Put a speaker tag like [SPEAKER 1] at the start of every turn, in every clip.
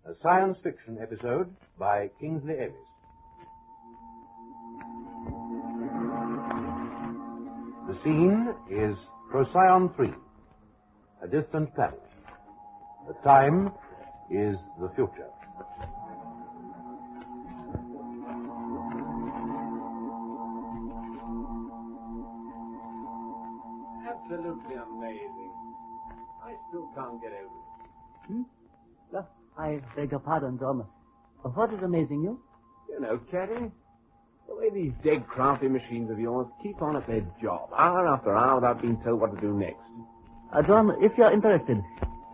[SPEAKER 1] a science fiction episode by Kingsley Amis. The scene is Procyon 3, a distant planet. The time is the future.
[SPEAKER 2] Absolutely amazing. I still can't get over it.
[SPEAKER 3] I beg your pardon, John. What is amazing you?
[SPEAKER 2] You know, Caddy, the way these dead crafty machines of yours keep on at their job, hour after hour, without being told what to do next.
[SPEAKER 3] John, if you're interested,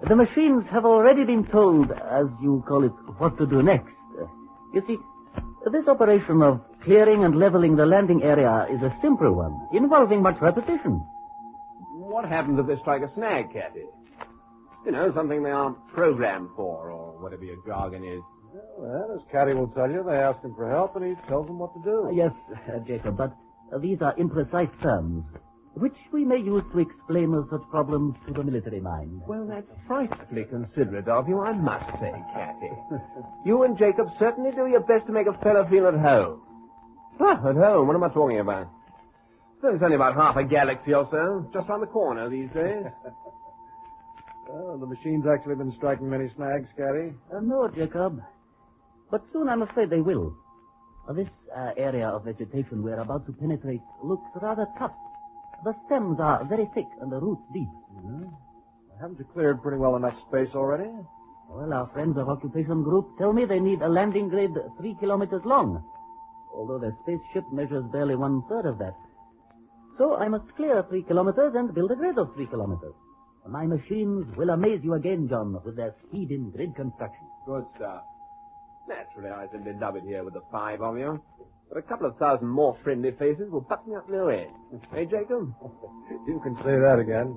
[SPEAKER 3] the machines have already been told, as you call it, what to do next. You see, this operation of clearing and leveling the landing area is a simple one, involving much repetition.
[SPEAKER 2] What happens if they strike a snag, Caddy? You know, something they aren't programmed for, or whatever your jargon is.
[SPEAKER 1] Well, as Caddy will tell you, they ask him for help, and he tells them what to do.
[SPEAKER 3] Yes, Jacob, but these are imprecise terms, which we may use to explain such problems to the military mind.
[SPEAKER 2] Well, that's frightfully considerate of you, I must say, Cathy. You and Jacob certainly do your best to make a fellow feel at home. At home? What am I talking about? There's only about half a galaxy or so, just round the corner these days.
[SPEAKER 1] Well, the machine's actually been striking many snags, Caddy.
[SPEAKER 3] No, Jacob. But soon I'm afraid they will. This area of vegetation we're about to penetrate looks rather tough. The stems are very thick and the roots deep.
[SPEAKER 1] Mm-hmm. Haven't you cleared pretty well enough space already?
[SPEAKER 3] Well, our friends of Occupation Group tell me they need a landing grid 3 kilometers long, although their spaceship measures barely 1/3 of that. So I must clear 3 kilometers and build a grid of 3 kilometers. My machines will amaze you again, John, with their speed in grid construction.
[SPEAKER 2] Good stuff. Naturally, I simply love it here with the 5 of you. But a couple of thousand more friendly faces will buck me up no end. Hey, Jacob?
[SPEAKER 1] You can say that again,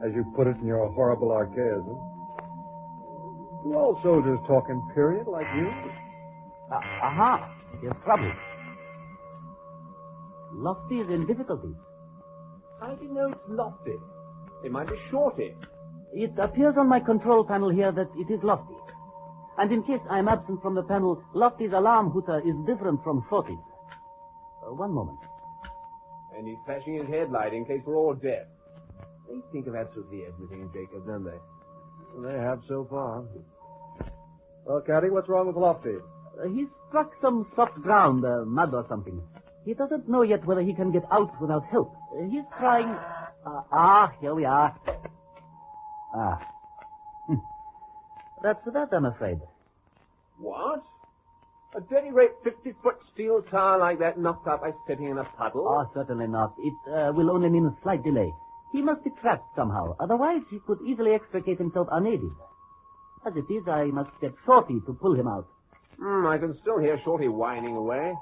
[SPEAKER 1] as you put it in your horrible archaism. Do all soldiers talk in period like you?
[SPEAKER 3] Aha! Here's trouble. Lofty is in difficulties.
[SPEAKER 2] How do you know it's Lofty? It might be Shorty.
[SPEAKER 3] It appears on my control panel here that it is Lofty. And in case I am absent from the panel, Lofty's alarm hooter is different from Shorty's. One moment.
[SPEAKER 2] And he's flashing his headlight in case we're all deaf. They think of absolutely everything, Jacob, don't they?
[SPEAKER 1] Well, they have so far. Well, Caddy, what's wrong with Lofty?
[SPEAKER 3] He struck some soft ground, mud or something. He doesn't know yet whether he can get out without help. He's trying... here we are. That's that, I'm afraid.
[SPEAKER 2] What? A dirty-rate 50-foot steel tower like that knocked out by stepping in a puddle?
[SPEAKER 3] Oh, certainly not. It will only mean a slight delay. He must be trapped somehow. Otherwise, he could easily extricate himself unaided. As it is, I must get Shorty to pull him out.
[SPEAKER 2] I can still hear Shorty whining away.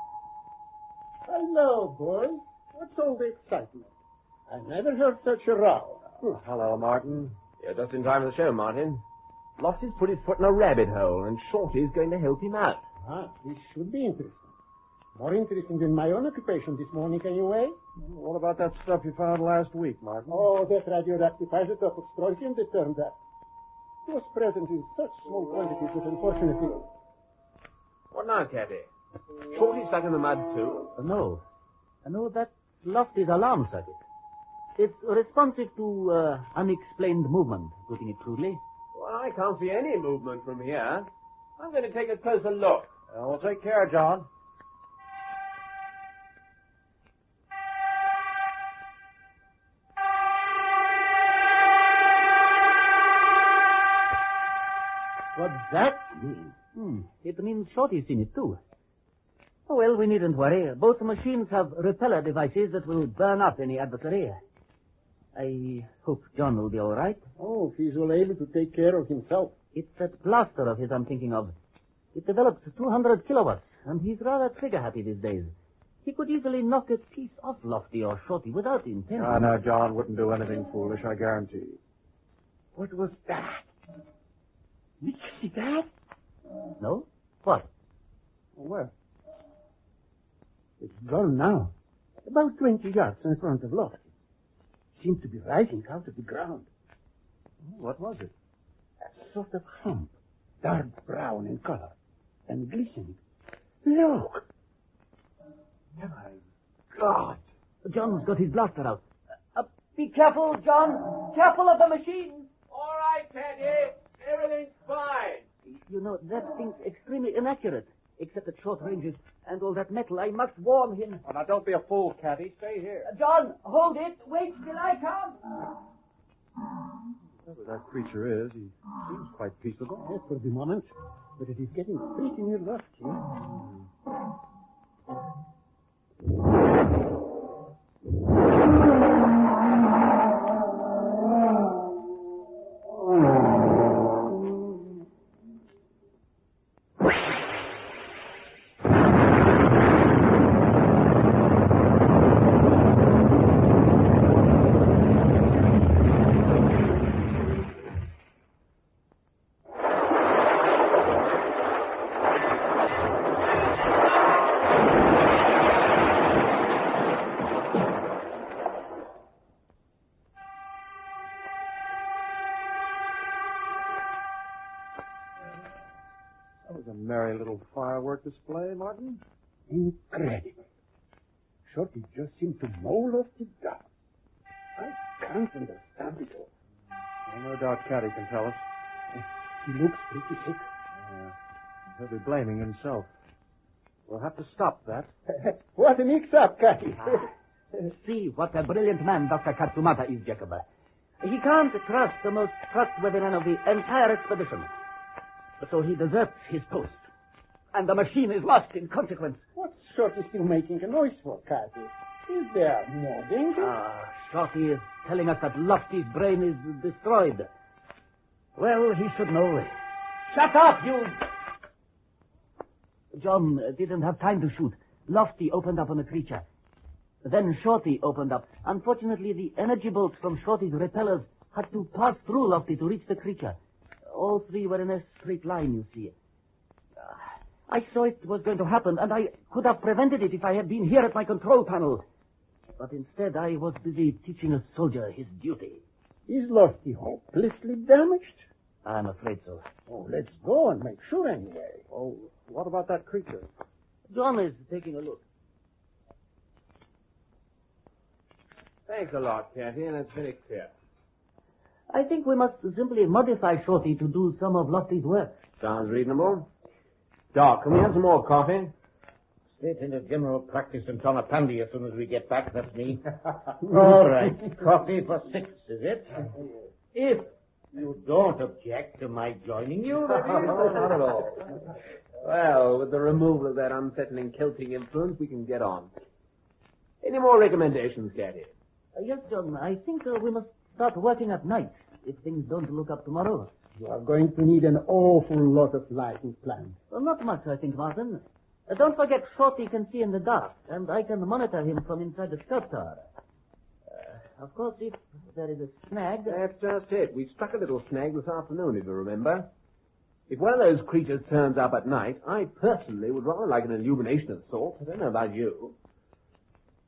[SPEAKER 4] Hello, boys. What's all the excitement? I never heard such a row.
[SPEAKER 1] Hello, Martin.
[SPEAKER 2] You're just in time for the show, Martin. Loftie's put his foot in a rabbit hole, and Shorty's going to help him out.
[SPEAKER 4] This should be interesting. More interesting than my own occupation this morning, anyway.
[SPEAKER 1] What about that stuff you found last week, Martin?
[SPEAKER 4] Oh, that radioactive isotope of strontium that turned up. It was present in such small quantities that unfortunately...
[SPEAKER 2] What now, Cathy? Shorty stuck in the mud, too?
[SPEAKER 3] No, that's Lofty's alarm circuit. It's responsive to unexplained movement, putting it crudely.
[SPEAKER 2] Well, I can't see any movement from here. I'm going to take a closer look.
[SPEAKER 1] Well, take care, John.
[SPEAKER 3] What's that mean? It means Shorty's seen it, too. Oh, well, we needn't worry. Both machines have repeller devices that will burn up any adversary. I hope John will be all right.
[SPEAKER 4] Oh, he's well able to take care of himself.
[SPEAKER 3] It's that blaster of his I'm thinking of. It develops 200 kilowatts, and he's rather trigger-happy these days. He could easily knock a piece off Lofty or Shorty without intention.
[SPEAKER 1] No, John wouldn't do anything foolish, I guarantee you.
[SPEAKER 4] What was that? Did you see that?
[SPEAKER 3] No? What?
[SPEAKER 4] Where? It's gone now. About 20 yards in front of Lofty. Seemed to be rising out of the ground.
[SPEAKER 1] What was it?
[SPEAKER 4] A sort of hump. dark brown in color and glistening. Look!
[SPEAKER 2] My God.
[SPEAKER 3] John's got his blaster out. Be careful, John. Careful of the machine.
[SPEAKER 2] All right, Teddy. Everything's fine.
[SPEAKER 3] You know, that thing's extremely inaccurate, except at short ranges. And all that metal, I must warn him.
[SPEAKER 2] Oh, now, don't be a fool, Caddy. Stay here.
[SPEAKER 3] John, hold it. Wait till I come.
[SPEAKER 1] Whatever that creature is, he seems quite peaceable.
[SPEAKER 4] Yes, for the moment. But it is getting pretty near rusty.
[SPEAKER 1] That was a merry little firework display, Martin.
[SPEAKER 4] Incredible. Shorty just seemed to mold off the dust. I can't understand it all.
[SPEAKER 1] Well, no doubt Caddy can tell us.
[SPEAKER 4] He looks pretty sick.
[SPEAKER 1] He'll be blaming himself. We'll have to stop that.
[SPEAKER 4] What a mix-up, Cathy.
[SPEAKER 3] See what a brilliant man Dr. Katsumata is, Jacob. He can't trust the most trustworthy man of the entire expedition. So he deserts his post. And the machine is lost in consequence.
[SPEAKER 4] What's Shorty still making a noise for, Cathy? Is there more danger?
[SPEAKER 3] Shorty is telling us that Lofty's brain is destroyed. Well, he should know. Shut up, you! John didn't have time to shoot. Lofty opened up on the creature. Then Shorty opened up. Unfortunately, the energy bolts from Shorty's repellers had to pass through Lofty to reach the creature. All three were in a straight line, you see. I saw it was going to happen, and I could have prevented it if I had been here at my control panel. But instead, I was busy teaching a soldier his duty.
[SPEAKER 4] Is Lofty hopelessly damaged?
[SPEAKER 3] I'm afraid so.
[SPEAKER 4] Oh, let's go and make sure anyway.
[SPEAKER 1] Oh, what about that creature?
[SPEAKER 3] John is taking a look.
[SPEAKER 2] Thanks a lot, Cathy, and it's very clear.
[SPEAKER 3] I think we must simply modify Shorty to do some of Lofty's work.
[SPEAKER 2] Sounds reasonable. Doc, can we have some more coffee?
[SPEAKER 5] Straight into general practice in Tonapandi as soon as we get back, that's me. All right, coffee for 6, is it? If you don't object to my joining you, that is.
[SPEAKER 2] No, not at all. Well, with the removal of that unsettling Celtic influence, we can get on. Any more recommendations, Cathy?
[SPEAKER 3] Yes, John, I think we must start working at night if things don't look up tomorrow.
[SPEAKER 4] You are going to need an awful lot of lighting planned.
[SPEAKER 3] Well, not much, I think, Martin. Don't forget Shorty can see in the dark, and I can monitor him from inside the scout tower. Of course, if there is a snag...
[SPEAKER 2] That's just it. We struck a little snag this afternoon, if you remember. If one of those creatures turns up at night, I personally would rather like an illumination of sorts. I don't know about you.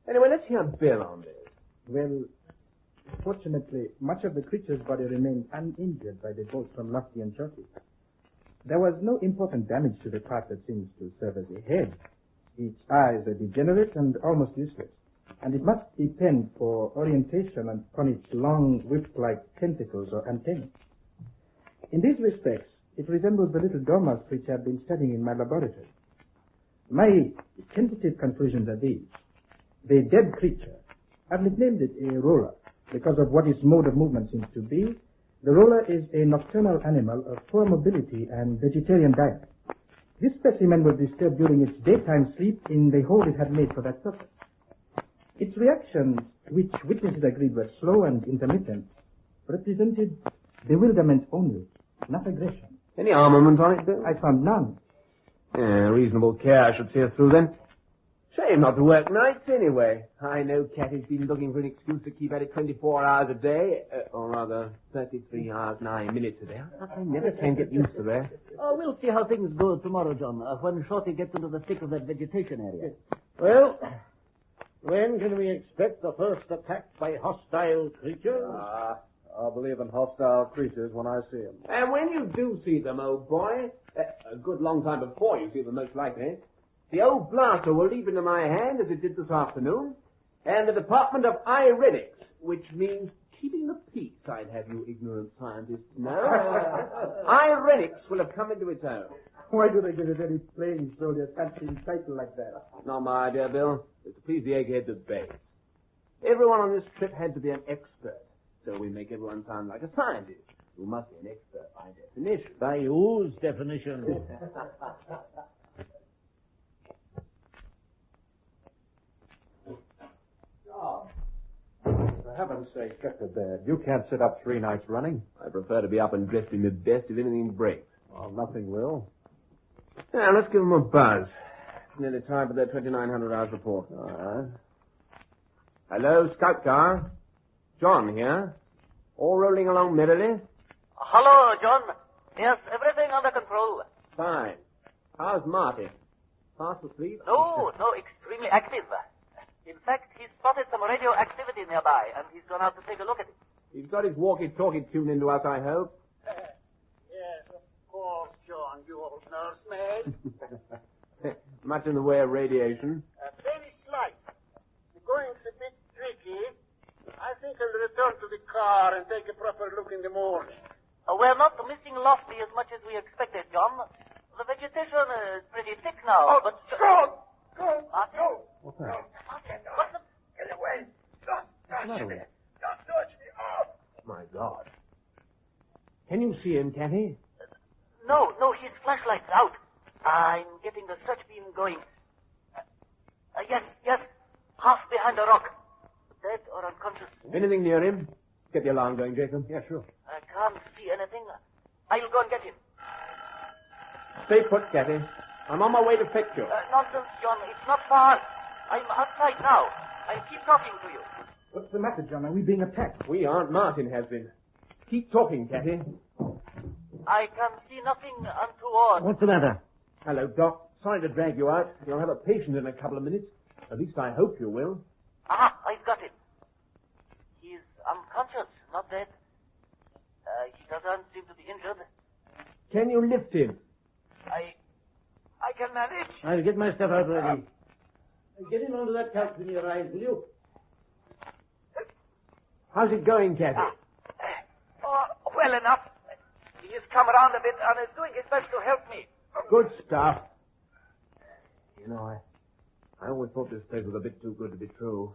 [SPEAKER 2] Anyway, let's hear Bill on this.
[SPEAKER 6] Well, fortunately, much of the creature's body remained uninjured by the bolts from Lofty and Shorty. There was no important damage to the part that seems to serve as a head. Its eyes are degenerate and almost useless, and it must depend for orientation upon its long whip-like tentacles or antennae. In these respects, it resembles the little dormouse creature I've been studying in my laboratory. My tentative conclusions are these. The dead creature, I've nicknamed it a roller because of what its mode of movement seems to be. The roller is a nocturnal animal of poor mobility and vegetarian diet. This specimen was disturbed during its daytime sleep in the hole it had made for that purpose. Its reactions, which witnesses agreed were slow and intermittent, represented bewilderment only, not aggression.
[SPEAKER 2] Any armament on it, Bill?
[SPEAKER 6] I found none.
[SPEAKER 2] Reasonable care, I should see us through then. Shame not to work nights anyway. I know Cathy's been looking for an excuse to keep at it 24 hours a day, or rather 33 hours, 9 minutes a day. I never can get used to that.
[SPEAKER 3] We'll see how things go tomorrow, John, when Shorty gets into the thick of that vegetation area.
[SPEAKER 5] Well, when can we expect the first attack by hostile creatures?
[SPEAKER 7] I'll believe in hostile creatures when I see them.
[SPEAKER 2] And when you do see them, old boy, a good long time before you see them most likely, the old blaster will leap into my hand, as it did this afternoon, and the Department of Irenics, which means keeping the peace, I'd have you ignorant scientists know. Irenics will have come into its own.
[SPEAKER 6] Why do they give it any plain soldier fancy title like that?
[SPEAKER 2] Not my idea, Bill. It's to please the eggheads at base. Everyone on this trip had to be an expert, so we make everyone sound like a scientist, who must be an expert by definition.
[SPEAKER 5] By whose definition?
[SPEAKER 7] For heaven's sake, get to bed. You can't sit up 3 nights running.
[SPEAKER 2] I prefer to be up and dressed in the best if anything breaks.
[SPEAKER 7] Well, nothing will.
[SPEAKER 2] Now, let's give them a buzz. It's nearly time for their 2,900 hours report.
[SPEAKER 7] All right.
[SPEAKER 2] Hello, Scout Car. John here. All rolling along merrily?
[SPEAKER 3] Hello, John. Yes, everything under control.
[SPEAKER 2] Fine. How's Marty? Fast asleep?
[SPEAKER 3] No, extremely active. In fact, he spotted some radioactivity nearby, and he's gone out to take a look at it.
[SPEAKER 2] He's got his walkie-talkie tuned into us, I hope.
[SPEAKER 8] Yes, of course, John, you old nursemaid.
[SPEAKER 2] Much in the way of radiation.
[SPEAKER 8] Very slight. The going's a bit tricky. I think I'll return to the car and take a proper look in the morning.
[SPEAKER 3] We're not missing Lofty as much as we expected, John. The vegetation is pretty thick now, but...
[SPEAKER 8] Go!
[SPEAKER 7] What's that?
[SPEAKER 8] Get away! Don't touch me! Don't touch me! Oh!
[SPEAKER 2] My God. Can you see him, Cathy?
[SPEAKER 3] No, his flashlight's out. I'm getting the search beam going. Yes, half behind a rock. Dead or unconscious?
[SPEAKER 2] Anything near him? Get the alarm going, Jacob.
[SPEAKER 7] Yeah, sure.
[SPEAKER 3] I can't see anything. I'll go and get him.
[SPEAKER 2] Stay put, Cathy. I'm on my way to fetch you.
[SPEAKER 3] Nonsense, John. It's not far. I'm outside now. I'll keep talking to you.
[SPEAKER 6] What's the matter, John? Are we being attacked?
[SPEAKER 2] We aren't. Martin has been. Keep talking, Cathy.
[SPEAKER 3] I can see nothing untoward.
[SPEAKER 5] What's the matter?
[SPEAKER 2] Hello, Doc. Sorry to drag you out. You'll have a patient in a couple of minutes. At least I hope you will.
[SPEAKER 3] I've got it. He's unconscious, not dead. He doesn't seem to be injured.
[SPEAKER 2] Can you lift him?
[SPEAKER 3] I can manage.
[SPEAKER 5] I'll get my stuff out ready. Get him onto that couch when you arrive, will you?
[SPEAKER 2] How's it going, Cathy?
[SPEAKER 3] Well enough. He's come around a bit and is doing his best to help me.
[SPEAKER 2] Good stuff. You know, I always thought this place was a bit too good to be true.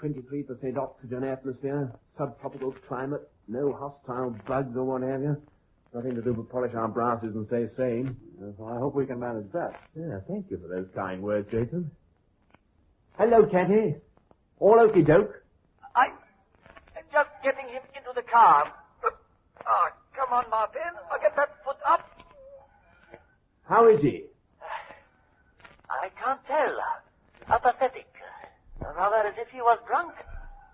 [SPEAKER 2] 23% oxygen atmosphere, subtropical climate, no hostile bugs or what have you. Nothing to do but polish our brasses and stay sane.
[SPEAKER 7] Well, I hope we can manage that.
[SPEAKER 2] Yeah, thank you for those kind words, Jason. Hello, Cathy. All okie doke.
[SPEAKER 3] I'm just getting him into the car. Come on, Martin. I'll get that foot up.
[SPEAKER 2] How is he?
[SPEAKER 3] I can't tell. Apathetic. Rather as if he was drunk.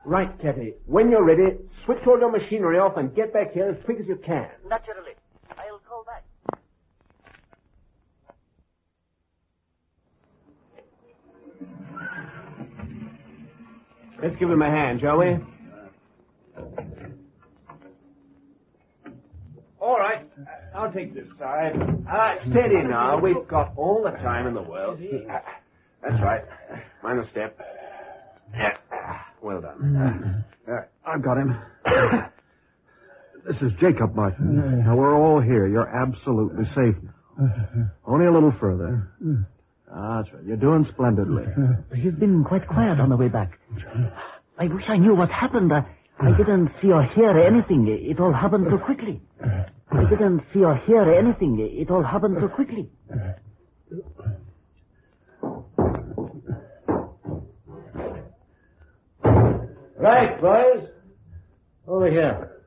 [SPEAKER 2] Right, Cathy. When you're ready, switch all your machinery off and get back here as quick as you can.
[SPEAKER 3] Naturally. I'll call back.
[SPEAKER 2] Let's give him a hand, shall we? All right. I'll take this side. Steady now. We've got all the time in the world. That's right. Mind a step. Well done.
[SPEAKER 7] I've got him. This is Jacob, Martin. Now, we're all here. You're absolutely safe now. Only a little further. That's right. You're doing splendidly.
[SPEAKER 3] He's been quite quiet on the way back. I wish I knew what happened. I didn't see or hear anything. It all happened so quickly. I didn't see or hear anything. It all happened so quickly.
[SPEAKER 5] Right, boys. Over here.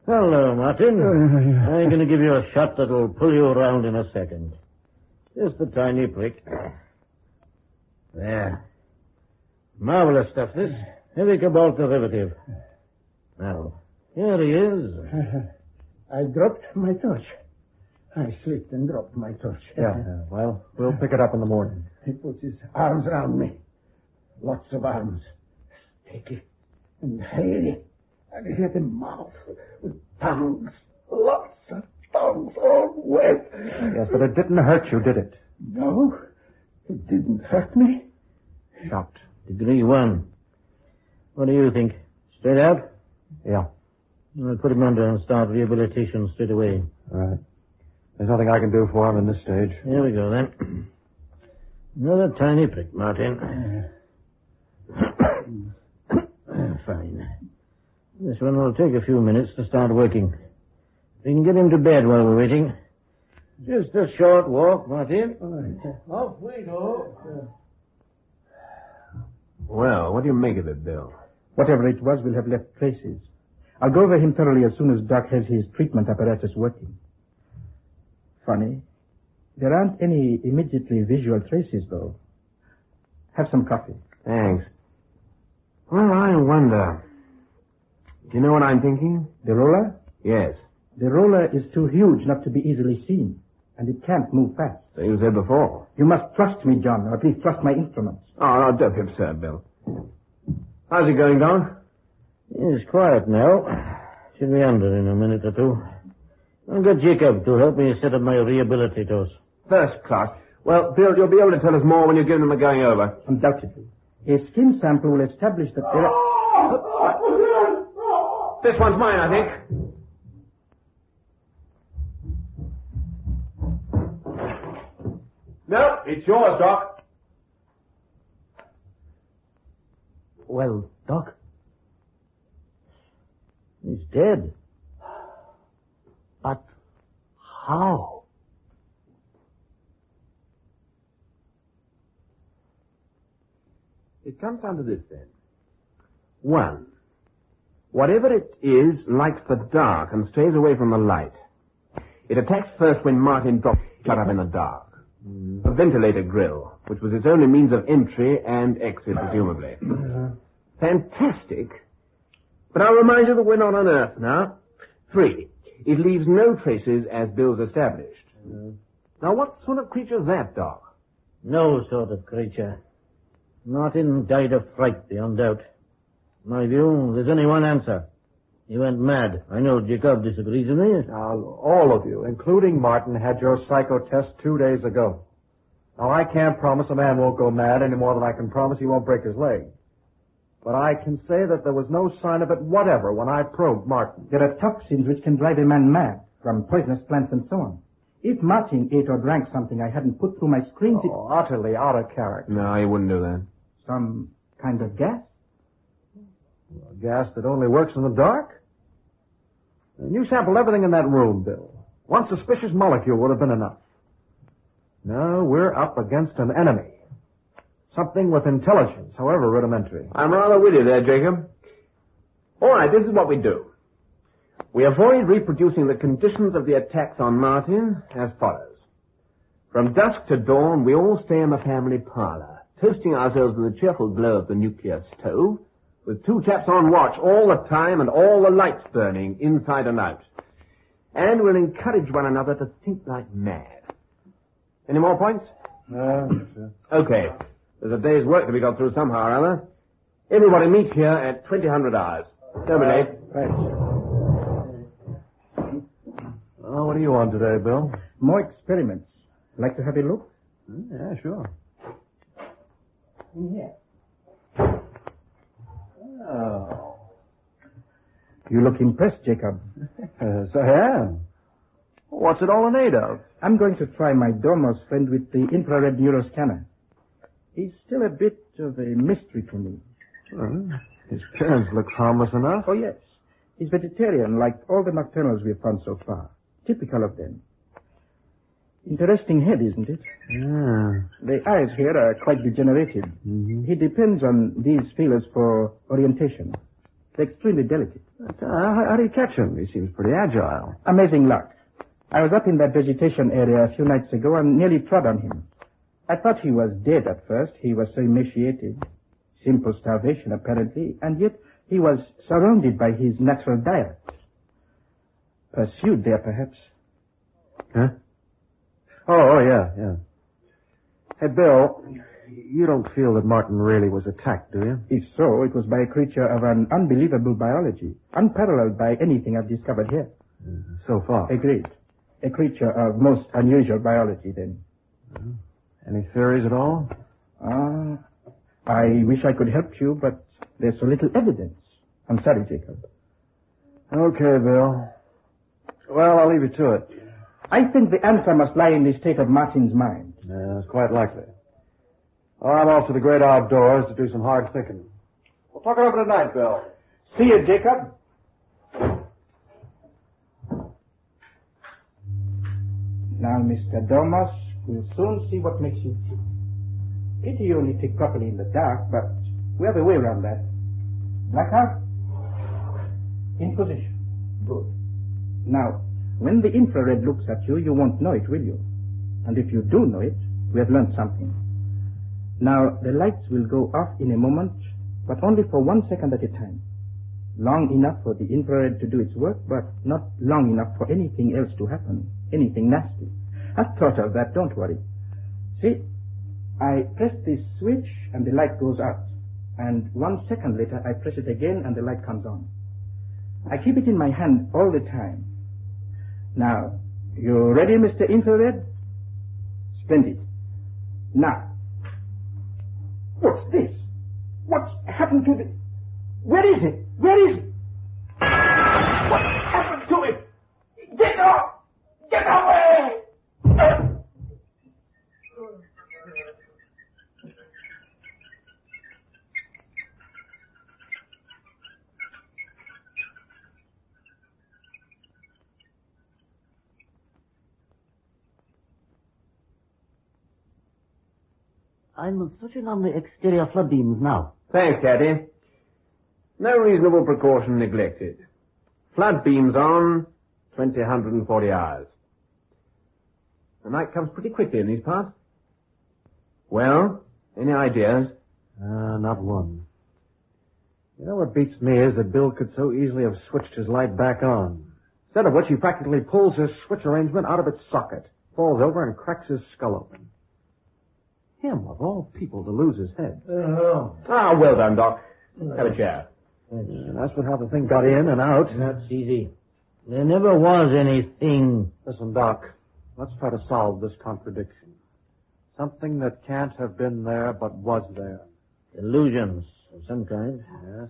[SPEAKER 5] Hello, Martin. I'm going to give you a shot that'll pull you around in a second. Just a tiny prick. There. Marvelous stuff, this. Heavy cobalt derivative. Now, here he is.
[SPEAKER 4] I dropped my torch. I slipped and dropped my torch.
[SPEAKER 7] Yeah, well, we'll pick it up in the morning.
[SPEAKER 4] He puts his arms around me. Lots of arms. Steady and heavy. And he had a mouth with tongues, lots of tongues, all wet.
[SPEAKER 7] Yes, but it didn't hurt you, did it?
[SPEAKER 4] No, it didn't hurt me.
[SPEAKER 7] Shocked.
[SPEAKER 5] Degree 1. What do you think? Straight out?
[SPEAKER 7] Yeah.
[SPEAKER 5] I'll put him under and start rehabilitation straight away.
[SPEAKER 7] All right. There's nothing I can do for him in this stage.
[SPEAKER 5] Here we go, then. Another tiny prick, Martin. Fine. This one will take a few minutes to start working. We can get him to bed while we're waiting. Just a short walk, Martin. Off we go.
[SPEAKER 2] Well, what do you make of it, Bill?
[SPEAKER 6] Whatever it was will have left traces. I'll go over him thoroughly as soon as Doc has his treatment apparatus working. Funny. There aren't any immediately visual traces, though. Have some coffee.
[SPEAKER 2] Thanks. Well, I wonder. Do you know what I'm thinking?
[SPEAKER 6] The roller?
[SPEAKER 2] Yes.
[SPEAKER 6] The roller is too huge not to be easily seen, and it can't move fast.
[SPEAKER 2] So you said before.
[SPEAKER 6] You must trust me, John, or at least trust my instruments.
[SPEAKER 2] Oh, no, don't be absurd, Bill. How's it going, Don?
[SPEAKER 5] It's quiet now. Should be under in a minute or two. I'll get Jacob to help me set up my rehabilitators.
[SPEAKER 2] First class. Well, Bill, you'll be able to tell us more when you give them a going over.
[SPEAKER 6] Undoubtedly. A skin sample will establish that there are...
[SPEAKER 2] This one's mine, I think. No, it's yours, Doc.
[SPEAKER 5] Well, Doc? He's dead.
[SPEAKER 3] But how?
[SPEAKER 2] It comes down to this, then. 1. Whatever it is likes the dark and stays away from the light. It attacks first when Martin dropped shut up in the dark. A ventilator grill, which was its only means of entry and exit, presumably. Fantastic. But I'll remind you that we're not on Earth now. 3. It leaves no traces as Bill's established. Now, what sort of creature's that, Doc?
[SPEAKER 5] No sort of creature. Martin died of fright, beyond doubt. In my view, there's only one answer. He went mad. I know Jacob disagrees with me.
[SPEAKER 7] Now, all of you, including Martin, had your psycho test 2 days ago. Now, I can't promise a man won't go mad any more than I can promise he won't break his leg. But I can say that there was no sign of it whatever when I probed Martin.
[SPEAKER 6] There are toxins which can drive a man mad, from poisonous plants and so on. If Martin ate or drank something I hadn't put through my screens,
[SPEAKER 7] Oh, utterly out of character.
[SPEAKER 2] No, he wouldn't do that.
[SPEAKER 6] some kind of gas?
[SPEAKER 7] A gas that only works in the dark? And you sampled everything in that room, Bill. One suspicious molecule would have been enough. No, we're up against an enemy. Something with intelligence, however rudimentary.
[SPEAKER 2] I'm rather with you there, Jacob. All right, this is what we do. We avoid reproducing the conditions of the attacks on Martin as follows. From dusk to dawn, we all stay in the family parlor, toasting ourselves in the cheerful glow of the nuclear stove, with 2 chaps on watch all the time and all the lights burning inside and out. And we'll encourage one another to think like mad. Any more points?
[SPEAKER 7] Sure.
[SPEAKER 2] Okay. There's a day's work to be got through somehow or other. Everybody meet here at 2000 hours. Don't be late.
[SPEAKER 7] Oh, what are you on today, Bill?
[SPEAKER 6] More experiments. Like to have a look?
[SPEAKER 7] Yeah, sure.
[SPEAKER 6] In here.
[SPEAKER 7] Oh.
[SPEAKER 6] You look impressed, Jacob.
[SPEAKER 7] Yes, I am. What's it all in aid of?
[SPEAKER 6] I'm going to try my Dormouse friend with the infrared neuroscanner. He's still a bit of a mystery to me.
[SPEAKER 7] Well, his appearance looks harmless enough.
[SPEAKER 6] Oh, yes. He's vegetarian, like all the nocturnals we've found so far. Typical of them. Interesting head, isn't it?
[SPEAKER 7] Yeah.
[SPEAKER 6] The eyes here are quite degenerated.
[SPEAKER 7] Mm-hmm.
[SPEAKER 6] He depends on these feelers for orientation. They're extremely delicate.
[SPEAKER 7] How do you catch him? He seems pretty agile.
[SPEAKER 6] Amazing luck. I was up in that vegetation area a few nights ago and nearly trod on him. I thought he was dead at first. He was so emaciated. Simple starvation, apparently, and yet he was surrounded by his natural diet. Pursued there, perhaps.
[SPEAKER 7] Huh? Oh, yeah. Hey, Bill, You don't feel that Martin really was attacked, do you?
[SPEAKER 6] If so, it was by a creature of an unbelievable biology, unparalleled by anything I've discovered here.
[SPEAKER 7] So far.
[SPEAKER 6] Agreed. A creature of most unusual biology, then.
[SPEAKER 7] Any theories at all?
[SPEAKER 6] I wish I could help you, but there's so little evidence. I'm sorry, Jacob.
[SPEAKER 7] Okay, Bill. Well, I'll leave you to it.
[SPEAKER 6] I think the answer must lie in the state of Martin's mind.
[SPEAKER 7] Yeah, it's quite likely. Well, I'm off to the great outdoors to do some hard thinking. We'll talk it over tonight, Bill.
[SPEAKER 6] See you, Jacob. Now, Mr. Domas, we'll soon see what makes you tick. Pity you only tick properly in the dark, but we have a way around that. Blackout? In position. Good. Now, when the infrared looks at you, you won't know it, will you? And if you do know it, we have learned something. Now, the lights will go off in a moment, but only for 1 second at a time. Long enough for the infrared to do its work, but not long enough for anything else to happen. Anything nasty. I've thought of that, don't worry. See, I press this switch and the light goes out. And 1 second later, I press it again and the light comes on. I keep it in my hand all the time. Now, you ready, Mr. Infrared? Splendid. Now, what's this? What's happened to the... Where is it? Where is it? What happened to it? Get off! Get away!
[SPEAKER 3] I'm switching on the exterior flood beams now.
[SPEAKER 2] Thanks, Caddy. No reasonable precaution neglected. Flood beams on, 140 hours. The night comes pretty quickly in these parts. Well, any ideas?
[SPEAKER 7] Not one. You know what beats me is that Bill could so easily have switched his light back on. Instead of which he practically pulls his switch arrangement out of its socket, falls over and cracks his skull open. Him, of all people, to lose his head.
[SPEAKER 2] Well done, Doc. Have a chair.
[SPEAKER 7] That's how the thing got in and out.
[SPEAKER 5] That's easy. There never was anything...
[SPEAKER 7] Listen, Doc, let's try to solve this contradiction. Something that can't have been there but was there.
[SPEAKER 5] Illusions of some kind.
[SPEAKER 7] Yes.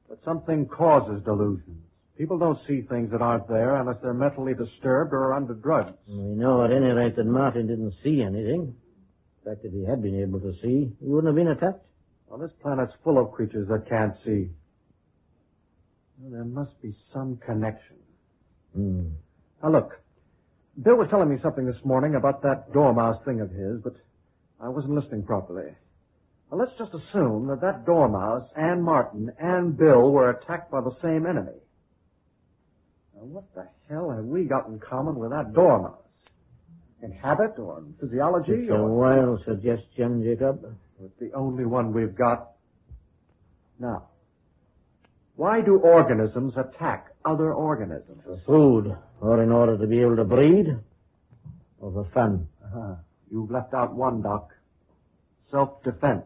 [SPEAKER 7] But something causes delusions. People don't see things that aren't there unless they're mentally disturbed or under drugs.
[SPEAKER 5] We know at any rate that Martin didn't see anything. In fact, if he had been able to see, he wouldn't have been attacked.
[SPEAKER 7] Well, this planet's full of creatures that can't see. Well, there must be some connection. Now, look. Bill was telling me something this morning about that dormouse thing of his, but I wasn't listening properly. Well, let's just assume that dormouse and Martin and Bill were attacked by the same enemy. Now, what the hell have we got in common with that dormouse? In habit or in physiology?
[SPEAKER 5] It's a wild suggestion, Jacob.
[SPEAKER 7] It's the only one we've got. Now, why do organisms attack other organisms?
[SPEAKER 5] For food, or in order to be able to breed, or for fun.
[SPEAKER 7] You've left out one, Doc. Self-defense.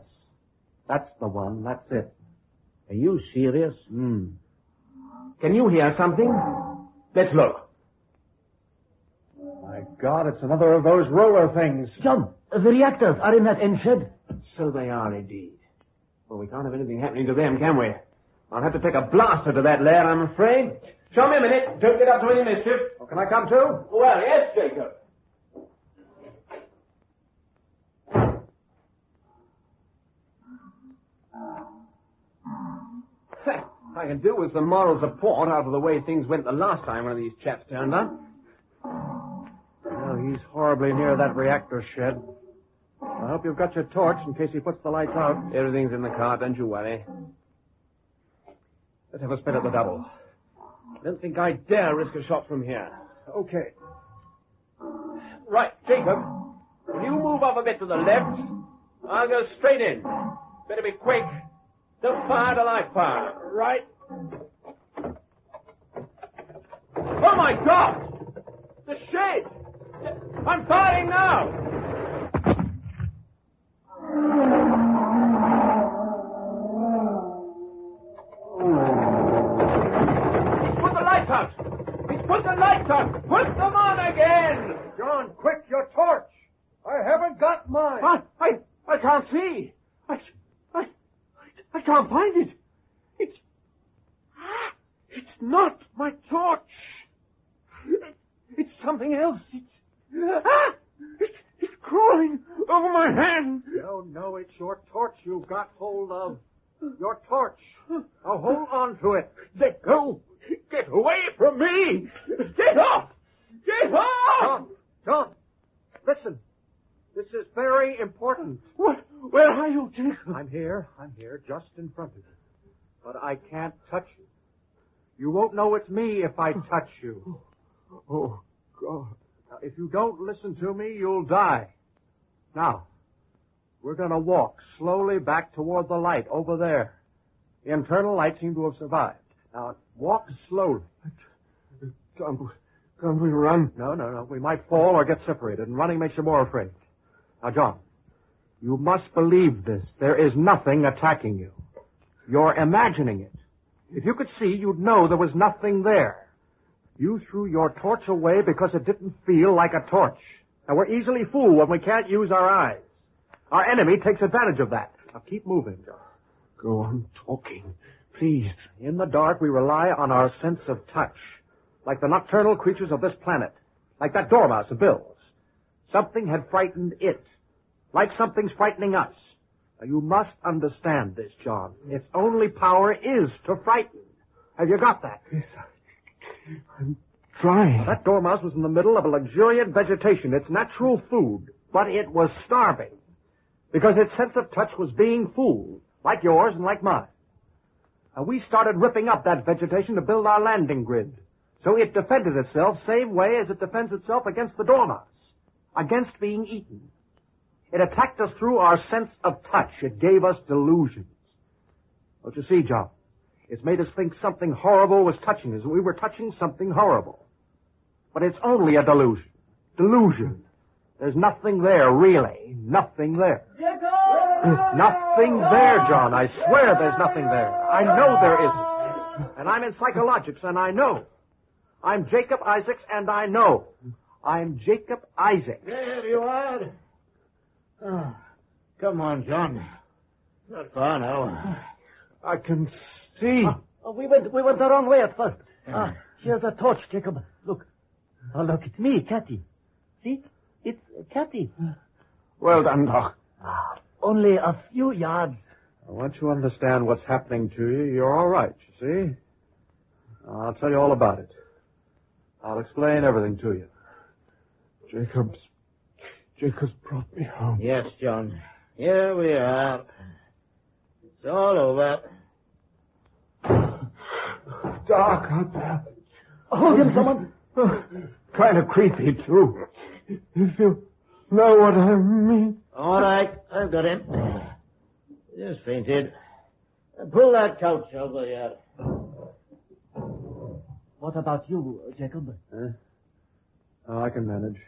[SPEAKER 7] That's the one. That's it.
[SPEAKER 5] Are you serious?
[SPEAKER 2] Can you hear something? Let's look.
[SPEAKER 7] My God, it's another of those roller things.
[SPEAKER 3] John, the reactors are in that end shed.
[SPEAKER 2] So they are indeed. Well, we can't have anything happening to them, can we? I'll have to take a blaster to that lair, I'm afraid. Show me a minute. Don't get up to any mischief.
[SPEAKER 7] Well, can I come too?
[SPEAKER 2] Well, yes, Jacob. I can do with some moral support out of the way things went the last time one of these chaps turned up.
[SPEAKER 7] Well, he's horribly near that reactor shed. I hope you've got your torch in case he puts the lights out.
[SPEAKER 2] Everything's in the car, don't you worry. Let's have a spin at the double. I don't think I dare risk a shot from here.
[SPEAKER 7] Okay.
[SPEAKER 2] Right, Jacob. Will you move off a bit to the left? I'll go straight in. Better be quick. Don't fire till I fire. Right. Oh, my God! The shed! I'm firing now!
[SPEAKER 7] John, quick, your torch! I haven't got mine.
[SPEAKER 2] I can't see. I can't find it. It's not my torch. It's something else. It's crawling over my hand.
[SPEAKER 7] No, it's your torch you've got hold of. Your torch. Now hold on to it.
[SPEAKER 2] Let go. Get away from me. Get off. Get off.
[SPEAKER 7] John, listen. This is very important.
[SPEAKER 2] Where are you, Jacob?
[SPEAKER 7] I'm here, just in front of you. But I can't touch you. You won't know it's me if I touch you.
[SPEAKER 2] Oh, God.
[SPEAKER 7] Now, if you don't listen to me, you'll die. Now, we're going to walk slowly back toward the light over there. The internal light seemed to have survived. Now, walk slowly.
[SPEAKER 2] Can't we run?
[SPEAKER 7] No. We might fall or get separated, and running makes you more afraid. Now, John, you must believe this. There is nothing attacking you. You're imagining it. If you could see, you'd know there was nothing there. You threw your torch away because it didn't feel like a torch. Now, we're easily fooled when we can't use our eyes. Our enemy takes advantage of that. Now, keep moving, John.
[SPEAKER 2] Go on talking, please.
[SPEAKER 7] In the dark, we rely on our sense of touch, like the nocturnal creatures of this planet, like that dormouse of Bill's. Something had frightened it, like something's frightening us. Now, you must understand this, John. Its only power is to frighten. Have you got that?
[SPEAKER 2] Yes, I'm trying.
[SPEAKER 7] Now, that dormouse was in the middle of a luxuriant vegetation, its natural food, but it was starving, because its sense of touch was being fooled, like yours and like mine. Now, we started ripping up that vegetation to build our landing grid, so it defended itself same way as it defends itself against the dormouse, against being eaten. It attacked us through our sense of touch. It gave us delusions. Don't you see, John? It's made us think something horrible was touching us, and we were touching something horrible. But it's only a delusion. Delusion. There's nothing there, really. Nothing there. Nothing there, John. I swear there's nothing there. I know there isn't. And I'm in psychologics, and I know. I'm Jacob Isaacs, and I know. I'm Jacob Isaacs.
[SPEAKER 5] There you are. Oh, come on, John. Not far now.
[SPEAKER 2] I can see.
[SPEAKER 3] We went the wrong way at first. Here's a torch, Jacob. Look. Oh, look, it's me, Cathy. See? It's Cathy.
[SPEAKER 2] Well done, Doc.
[SPEAKER 3] Only a few yards.
[SPEAKER 7] Once you understand what's happening to you, you're all right, you see? I'll tell you all about it. I'll explain everything to you.
[SPEAKER 2] Jacob's brought me home.
[SPEAKER 5] Yes, John. Here we are. It's all over.
[SPEAKER 2] Dark out there.
[SPEAKER 3] Hold him, someone.
[SPEAKER 2] Kind of creepy, too. If you know what I mean.
[SPEAKER 5] All right, I've got him. Just fainted. Pull that couch over here.
[SPEAKER 3] What about you, Jacob?
[SPEAKER 7] Oh, I can manage.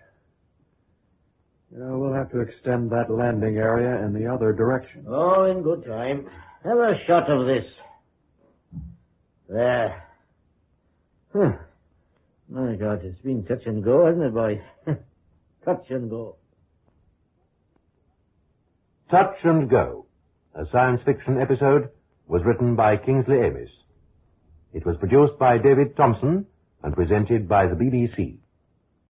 [SPEAKER 7] We'll have to extend that landing area in the other direction.
[SPEAKER 5] Oh, in good time. Have a shot of this. There. My God, it's been touch and go, hasn't it, boy? Touch and go.
[SPEAKER 1] Touch and Go, a science fiction episode, was written by Kingsley Amis. It was produced by David Thompson and presented by the BBC.